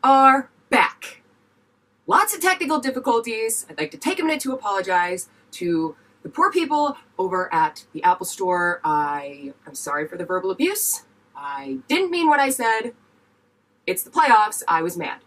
are back. Lots of technical difficulties. I'd like to take a minute to apologize to the poor people over at the Apple Store. I'm sorry for the verbal abuse. I didn't mean what I said. It's the playoffs. I was mad.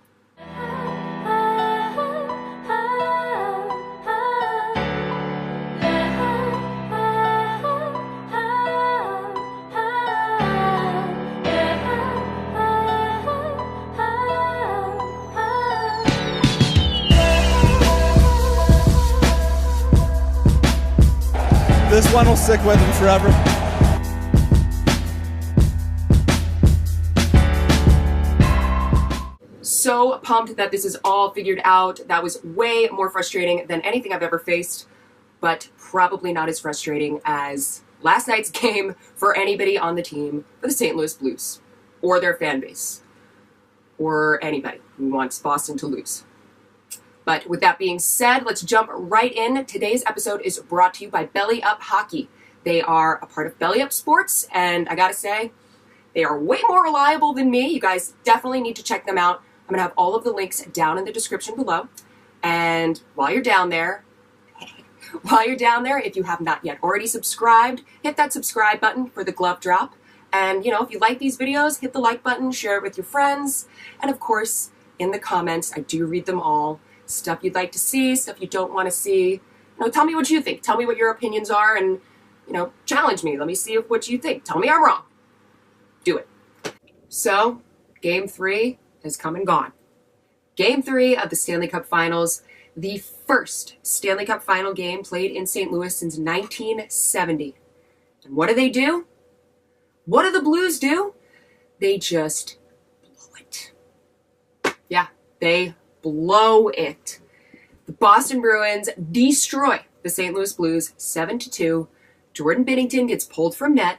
This one will stick with him forever. So pumped that this is all figured out. That was way more frustrating than anything I've ever faced, but probably not as frustrating as last night's game for anybody on the team for the St. Louis Blues, or their fan base, or anybody who wants Boston to lose. But with that being said, let's jump right in. Today's episode is brought to you by Belly Up Hockey. They are a part of Belly Up Sports, and I gotta say, they are way more reliable than me. You guys definitely need to check them out. I'm gonna have all of the links down in the description below. And while you're down there, if you have not yet already subscribed, hit that subscribe button for the glove drop. And, if you like these videos, hit the like button, share it with your friends. And of course, in the comments, I do read them all. Stuff you'd like to see, stuff you don't want to see. Tell me what you think. Tell me what your opinions are and, challenge me. Let me see what you think. Tell me I'm wrong. Do it. So, Game 3 has come and gone. Game 3 of the Stanley Cup Finals. The first Stanley Cup Final game played in St. Louis since 1970. And what do? What do the Blues do? They just blow it. Yeah, they blow it. The Boston Bruins destroy the St. Louis Blues 7-2. Jordan Binnington gets pulled from net.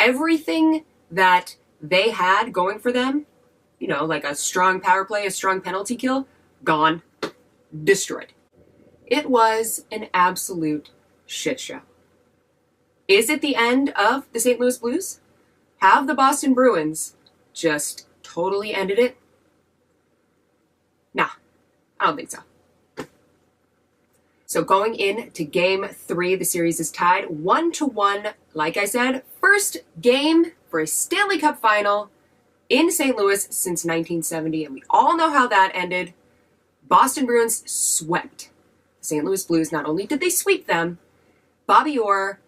Everything that they had going for them, like a strong power play, a strong penalty kill, gone, destroyed. It was an absolute shit show. Is it the end of the St. Louis Blues? Have the Boston Bruins just totally ended it? Nah, I don't think so. So going into Game 3, the series is tied 1-1. Like I said, first game for a Stanley Cup Final in St. Louis since 1970, and we all know how that ended. Boston Bruins swept the St. Louis Blues. Not only did they sweep them, Bobby Orr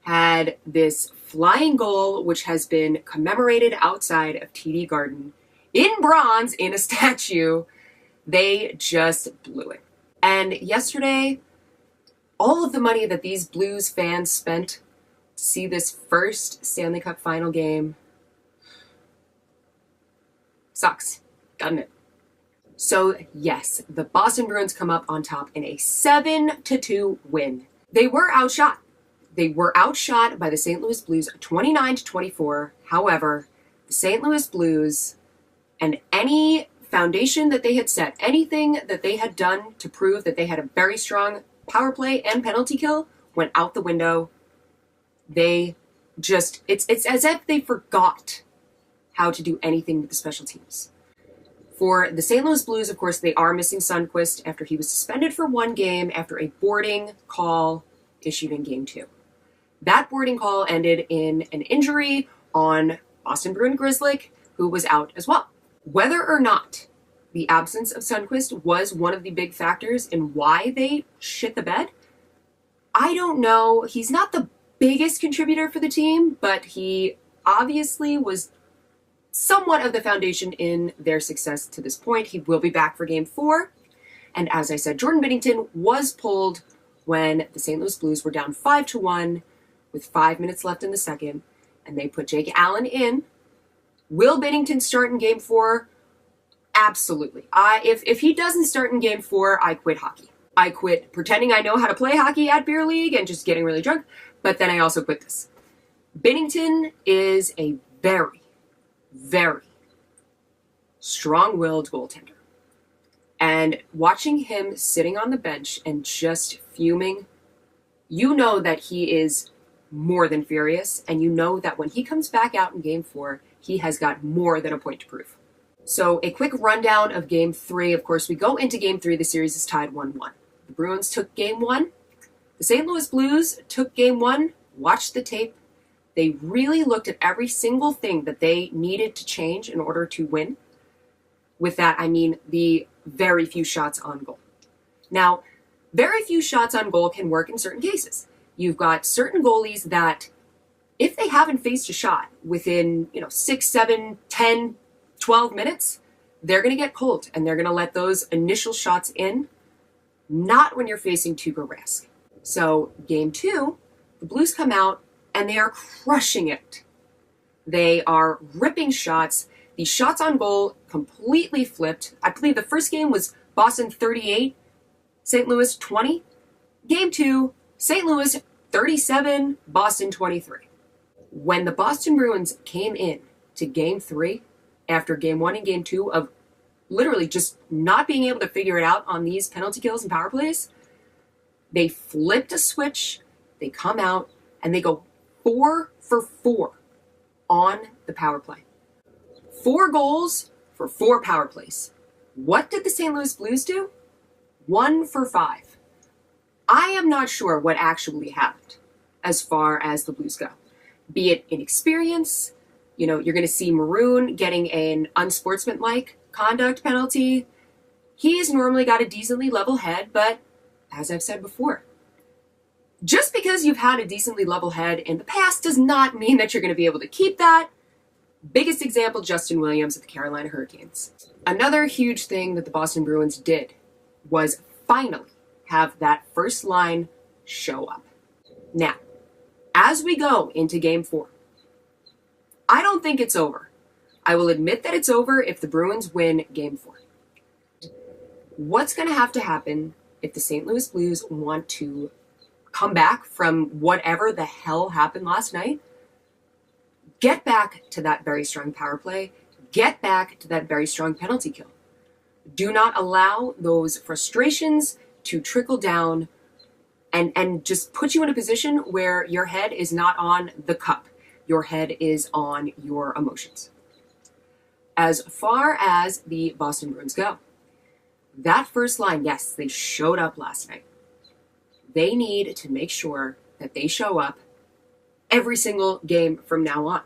had this flying goal, which has been commemorated outside of TD Garden in bronze in a statue. They just blew it. And yesterday, all of the money that these Blues fans spent to see this first Stanley Cup Final game sucks, doesn't it? So yes, the Boston Bruins come up on top in a 7-2 win. They were outshot. They were outshot by the St. Louis Blues 29-24. However, the St. Louis Blues and any foundation that they had set, anything that they had done to prove that they had a very strong power play and penalty kill went out the window. They just, it's as if they forgot how to do anything with the special teams. For the St. Louis Blues, of course, they are missing Sundqvist after he was suspended for one game after a boarding call issued in Game 2. That boarding call ended in an injury on Boston Bruin Grzelcyk, who was out as well. Whether or not the absence of Sundqvist was one of the big factors in why they shit the bed, I don't know. He's not the biggest contributor for the team, but he obviously was somewhat of the foundation in their success to this point. He will be back for Game 4. And as I said, Jordan Binnington was pulled when the St. Louis Blues were down 5-1 with 5 minutes left in the second, and they put Jake Allen in. Will Binnington start in Game 4? Absolutely. If he doesn't start in Game 4, I quit hockey. I quit pretending I know how to play hockey at beer league and just getting really drunk, but then I also quit this. Binnington is a very, very strong-willed goaltender. And watching him sitting on the bench and just fuming, you know that he is more than furious, and you know that when he comes back out in Game 4, he has got more than a point to prove. So a quick rundown of Game 3. Of course, we go into Game 3. The series is tied 1-1. The Bruins took Game 1. The St. Louis Blues took Game 1, watched the tape. They really looked at every single thing that they needed to change in order to win. With that, I mean the very few shots on goal. Now, very few shots on goal can work in certain cases. You've got certain goalies that, if they haven't faced a shot within 6, 7, 10, 12 minutes, they're going to get cold and they're going to let those initial shots in, not when you're facing Tuukka Rask. So Game 2, the Blues come out and they are crushing it. They are ripping shots. The shots on goal completely flipped. I believe the first game was Boston 38, St. Louis 20. Game 2, St. Louis 37, Boston 23. When the Boston Bruins came in to Game 3, after Game 1 and Game 2 of literally just not being able to figure it out on these penalty kills and power plays, they flipped a switch, they come out, and they go 4 for 4 on the power play. 4 goals for 4 power plays. What did the St. Louis Blues do? 1 for 5. I am not sure what actually happened as far as the Blues go. Be it inexperience, you're going to see Maroon getting an unsportsmanlike conduct penalty. He's normally got a decently level head, but as I've said before, just because you've had a decently level head in the past does not mean that you're going to be able to keep that. Biggest example, Justin Williams of the Carolina Hurricanes. Another huge thing that the Boston Bruins did was finally have that first line show up. Now, as we go into Game 4, I don't think it's over. I will admit that it's over if the Bruins win Game 4. What's going to happen if the St. Louis Blues want to come back from whatever the hell happened last night? Get back to that very strong power play. Get back to that very strong penalty kill. Do not allow those frustrations to trickle down and just put you in a position where your head is not on the cup. Your head is on your emotions. As far as the Boston Bruins go, that first line, yes, they showed up last night. They need to make sure that they show up every single game from now on.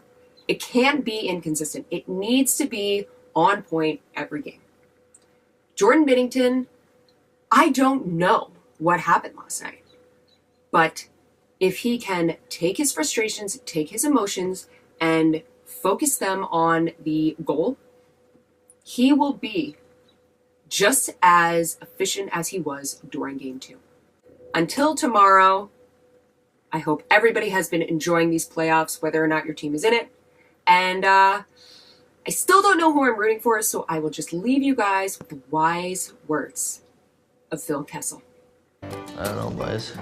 It can't be inconsistent. It needs to be on point every game. Jordan Binnington, I don't know what happened last night, but if he can take his frustrations, take his emotions, and focus them on the goal, he will be just as efficient as he was during Game 2. Until tomorrow, I hope everybody has been enjoying these playoffs, whether or not your team is in it. And I still don't know who I'm rooting for, so I will just leave you guys with the wise words of Phil Kessel. I don't know, boys.